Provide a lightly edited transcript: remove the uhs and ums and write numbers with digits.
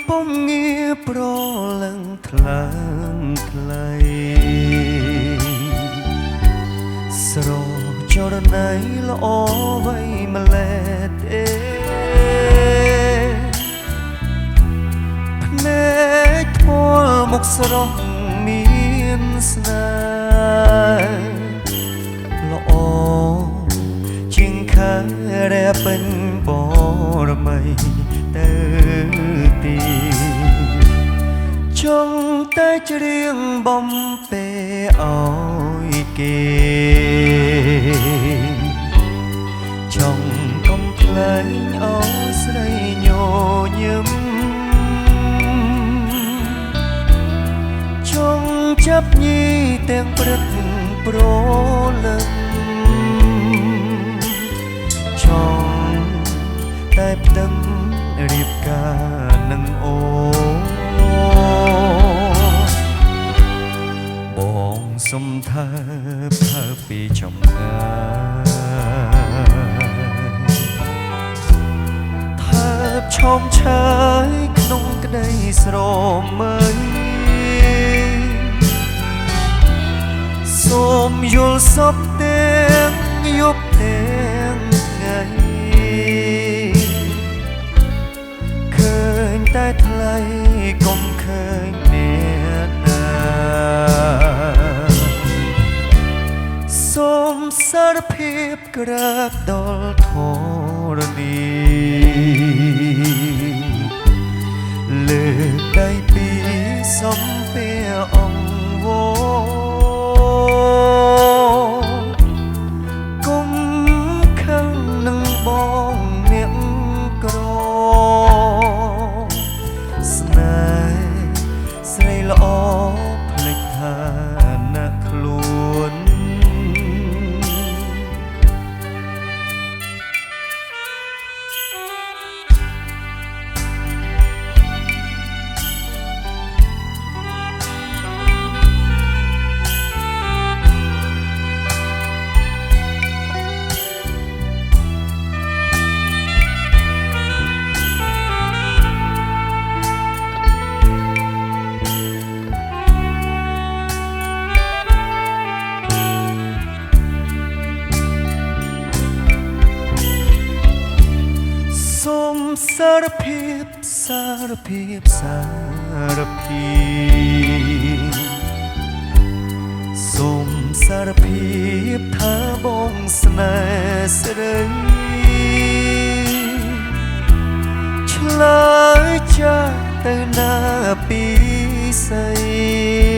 ពុំងារប្រលឹងថ្លើមថ្លៃស្រចរណៃល្អវៃម្លែទេភ្នែកធ្មល់មុខស្រស់មានស្នេហ៍ល្អជាងខែរែពេញបរមីទៅទីចង់តែច្រៀងបំពេឲ្យគេចង់កុំខ្លែងឲ្យស្រីញញឹមចង់ចាប់ញីទាំងព្រឹកប្រលឹងចង់តែផ្ទឹមរៀបការនឹងអូបងសុំថាផើពីចំងាយថាឆោមឆាយក្នុងក្តីស្រមើលសូមយល់សពទាំងយប់ទាំងថ្ងៃឃើញតែថ្លៃកុំឃើញអ្នកណាសូមសារភាពក្រាបដល់ធរណីលើកដៃពីសំភាអង្វរកុំខឹងនឹងបងអ្នកក្រស្នេហ៍ស្រីល្អភ្លេចថាណាខ្លួនសូមសារភាពសារភាពសារភាពសូមសារភាពថាបងស្នេហ៍ស្រីឆ្លើយចាស់ទៅណាពីស្អី